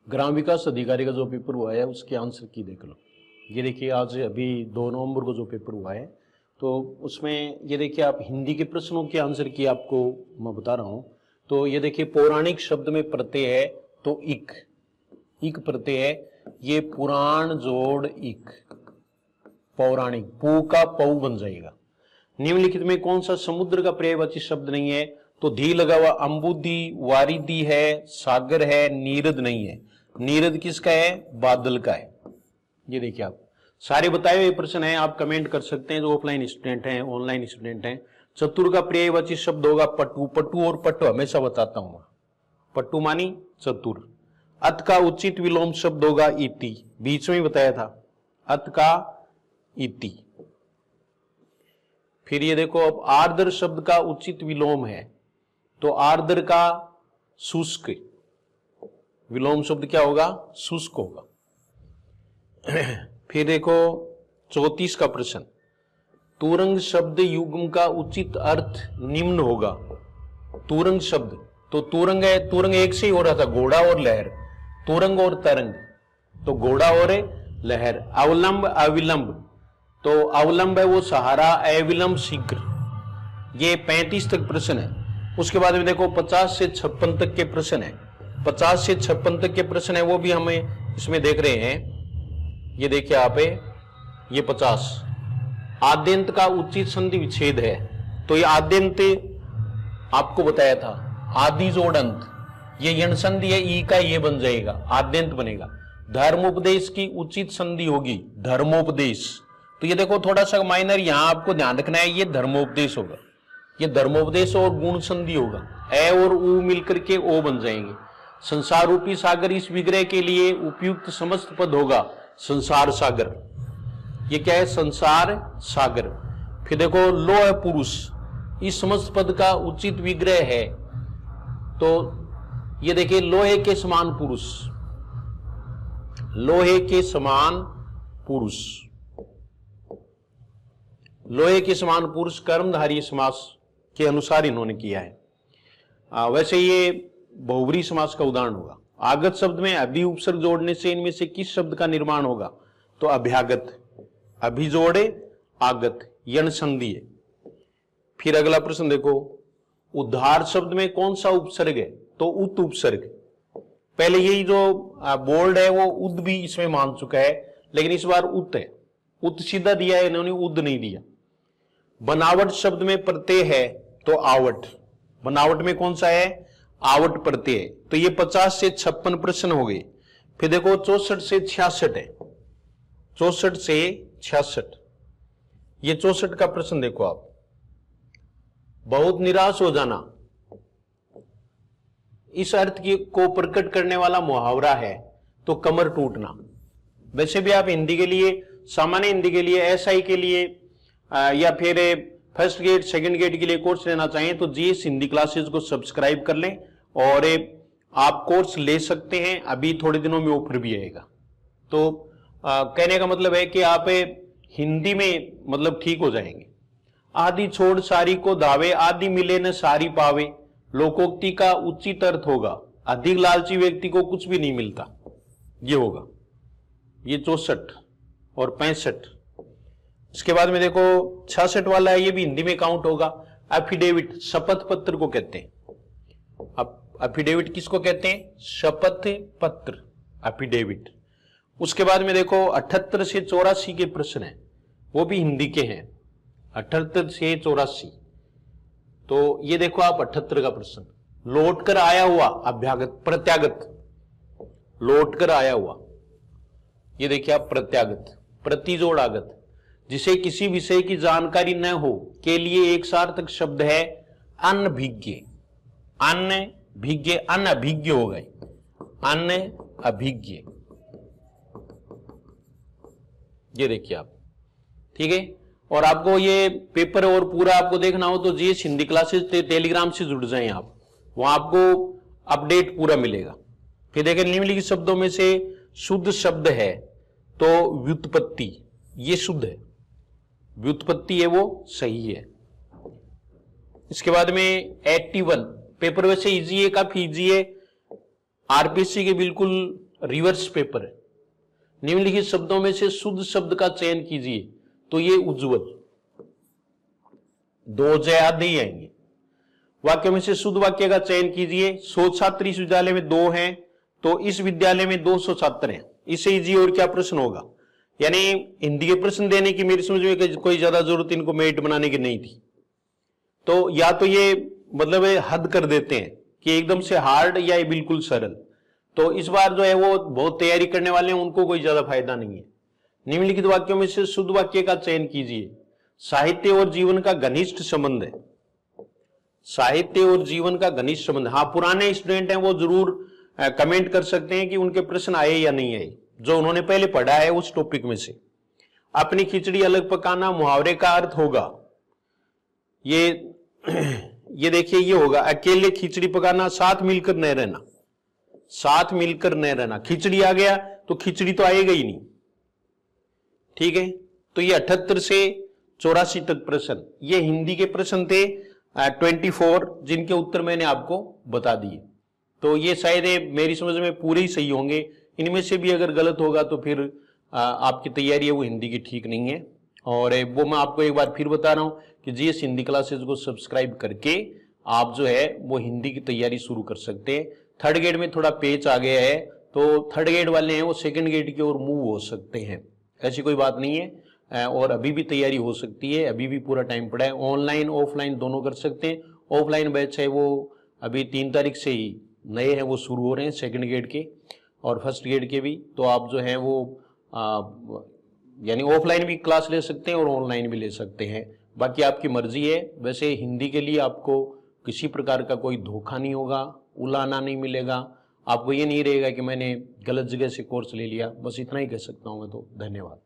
ग्राम विकास अधिकारी का जो पेपर हुआ है उसके आंसर की देख लो। ये देखिए आज अभी 2 नवंबर को जो पेपर हुआ है तो उसमें ये देखिए आप हिंदी के प्रश्नों के आंसर की आपको मैं बता रहा हूं। तो ये देखिए पौराणिक शब्द में प्रत्यय है तो इक, इक प्रत्यय है, ये पुराण जोड़ इक, पौराणिक पू का पौ बन जाएगा। निम्नलिखित में कौन सा समुद्र का पर्यायवाची शब्द नहीं है? तो धी लगा हुआ अंबुदी, वारिदी है, सागर है, नीरद नहीं है। नीरद किसका है? बादल का है। ये देखिए आप सारे बताए हुए प्रश्न है, आप कमेंट कर सकते हैं जो ऑफलाइन स्टूडेंट हैं, ऑनलाइन स्टूडेंट हैं। चतुर का पर्यायवाची शब्द होगा पटु, पटु और पट्टु हमेशा बताता हूं, पट्टु मानी चतुर। अत का उचित विलोम शब्द होगा इति, बीच में बताया था अत का इति। फिर ये देखो अब आर्द्र शब्द का उचित विलोम है तो आर्द्र का शुष्क, विलोम शब्द क्या होगा? शुष्क होगा। फिर देखो 34 का प्रश्न, तुरंग शब्द युग्म का उचित अर्थ निम्न होगा। तुरंग शब्द तो तुरंग है, तुरंग एक से ही हो रहा था, घोड़ा और लहर, तुरंग और तरंग, तो घोड़ा और लहर। अवलंब अविलंब तो अवलंब है वो सहारा, अविलंब शीघ्र। ये 35 तक प्रश्न है। उसके बाद में देखो 50 से 56 तक के प्रश्न है, 50 से 56 तक के प्रश्न है वो भी हमें इसमें देख रहे हैं। ये देखिए आप ये 50 आद्यंत का उचित संधि विच्छेद है तो ये आद्यंत आपको बताया था आदि जोड़ अंत, ये यण संधि है, ई का ये बन जाएगा, आद्यंत बनेगा। धर्मोपदेश की उचित संधि होगी धर्मोपदेश, तो ये देखो थोड़ा सा माइनर यहां आपको ध्यान रखना है, ये धर्मोपदेश होगा, ये धर्मोपदेश और गुण संधि होगा, ए और उ मिलकर के ओ बन जाएंगे। संसार रूपी सागर इस विग्रह के लिए उपयुक्त समस्त पद होगा संसार सागर, ये क्या है? संसार सागर। फिर देखो लो है पुरुष, इस समस्त पद का उचित विग्रह है तो ये देखिए लोहे के समान पुरुष, लोहे के समान पुरुष, लोहे के समान पुरुष कर्मधारय समास के अनुसार इन्होंने किया है। वैसे ये बहुब्री समास का उदाहरण होगा। आगत शब्द में अभि उपसर्ग जोड़ने से इनमें से किस शब्द का निर्माण होगा? तो अभ्यागत, अभि जोड़े आगत, यण संधि है। फिर अगला प्रश्न देखो, उद्धार शब्द में कौन सा उपसर्ग है? तो उत उपसर्ग। पहले यही जो बोल्ड है वो उद भी इसमें मान चुका है, लेकिन इस बार उत है, उत सीधा दिया है इन्होंने, उद नहीं दिया। बनावट शब्द में प्रत्यय है तो आवट, बनावट में कौन सा है? आवट प्रत्यय है। तो ये 50 से 56 प्रश्न हो गए। फिर देखो 64 से 66 है, 64 से 66, ये 64 का प्रश्न देखो आप, बहुत निराश हो जाना इस अर्थ की को प्रकट करने वाला मुहावरा है तो कमर टूटना। वैसे भी आप हिंदी के लिए, सामान्य हिंदी के लिए, एसआई के लिए या फिर फर्स्ट गेट सेकंड गेट के लिए कोर्स लेना चाहें तो जीएस हिंदी क्लासेस को सब्सक्राइब कर लें और आप कोर्स ले सकते हैं। अभी थोड़े दिनों में ऑफर भी आएगा। तो कहने का मतलब है कि आप हिंदी में मतलब ठीक हो जाएंगे। आदि छोड़ सारी को धावे, आदि मिले न सारी पावे, लोकोक्ति का उचित अर्थ होगा अधिक लालची व्यक्ति को कुछ भी नहीं मिलता, ये होगा। ये 64 और 65। इसके बाद में देखो 66 वाला है, ये भी हिंदी में काउंट होगा। एफिडेविट, शपथ पत्र को कहते हैं। अब एफिडेविट किसको कहते हैं? शपथ पत्र, एफिडेविट। उसके बाद में देखो 78 से 84 के प्रश्न है, वो भी हिंदी के हैं, 78 से 84। तो ये देखो आप 78 का प्रश्न, लौट कर आया हुआ अभ्यागत, प्रत्यागत, लौट कर आया हुआ, ये देखिए आप प्रत्यागत, प्रतिजोड़ आगत, जिसे किसी विषय की जानकारी न हो के लिए एक सार्थक शब्द है अनभिज्ञ, अनभिज्ञ, अनभिज्ञ हो गए, अनभिज्ञ, ये देखिए आप, ठीक है। और आपको ये पेपर और पूरा आपको देखना हो तो जीएस हिंदी क्लासेस टेलीग्राम से जुड़ जाएं आप, वहां आपको अपडेट पूरा मिलेगा। फिर देखें निम्नलिखित शब्दों में से शुद्ध शब्द है तो व्युत्पत्ति, ये शुद्ध है, व्युत्पत्ति है वो सही है। इसके बाद में 81 पेपर वैसे इजी है, काफी इजी है, आरपीएससी के बिल्कुल रिवर्स पेपर है। निम्नलिखित शब्दों में से शुद्ध शब्द का चयन कीजिए, तो ये उज्जवल, 2 ज आधे ही आएंगे। वाक्य में से शुद्ध वाक्य का चयन कीजिए। 100 छात्र इस विद्यालय में 2 हैं, तो इस विद्यालय में 200 छात्र हैं। इससे इजी और क्या प्रश्न होगा। यानी हिंदी के प्रश्न देने की मेरी समझ में कोई ज्यादा जरूरत इनको मेरिट बनाने की नहीं थी। तो या तो ये मतलब हद कर देते हैं कि एकदम से हार्ड या ये बिल्कुल सरल। तो इस बार जो है वो बहुत तैयारी करने वाले हैं, उनको कोई ज्यादा फायदा नहीं है। निम्नलिखित वाक्यों में से शुद्ध वाक्य का चयन कीजिए। साहित्य और जीवन का घनिष्ठ संबंध है। साहित्य और जीवन का घनिष्ठ संबंध, हाँ पुराने स्टूडेंट हैं वो जरूर कमेंट कर सकते हैं कि उनके प्रश्न आए या नहीं आए, जो उन्होंने पहले पढ़ा है उस टॉपिक में से। अपनी खिचड़ी अलग पकाना मुहावरे का अर्थ होगा, ये देखिए ये होगा अकेले खिचड़ी पकाना, साथ मिलकर न रहना, साथ मिलकर न रहना। खिचड़ी आ गया तो खिचड़ी तो आएगा ही नहीं, ठीक है। तो ये 78 से 84 तक प्रश्न, ये हिंदी के प्रश्न थे 24, जिनके उत्तर मैंने आपको बता दिए। तो ये शायद मेरी समझ में पूरे ही सही होंगे। इनमें से भी अगर गलत होगा तो फिर आपकी तैयारी है वो हिंदी की ठीक नहीं है। और वो मैं आपको एक बार फिर बता रहा हूं कि जीएस हिंदी क्लासेस को सब्सक्राइब करके आप जो है वो हिंदी की तैयारी शुरू कर सकते हैं। थर्ड ग्रेड में थोड़ा पेच आ गया है, तो थर्ड ग्रेड वाले हैं वो सेकंड ग्रेड की ओर मूव हो सकते हैं, ऐसी कोई बात नहीं है। और अभी भी तैयारी हो सकती है, अभी भी पूरा टाइम पड़ा है। ऑनलाइन ऑफलाइन दोनों कर सकते हैं। ऑफलाइन बैच है वो अभी 3 तारीख से ही नए हैं वो शुरू हो रहे हैं, सेकंड ग्रेड के और फर्स्ट ग्रेड के भी। तो आप जो हैं वो यानी ऑफलाइन भी क्लास ले सकते हैं और ऑनलाइन भी ले सकते हैं, बाकी आपकी मर्जी है। वैसे हिंदी के लिए आपको किसी प्रकार का कोई धोखा नहीं होगा, उलाना नहीं मिलेगा, आपको ये नहीं रहेगा कि मैंने गलत जगह से कोर्स ले लिया। बस इतना ही कह सकता हूं मैं तो। धन्यवाद।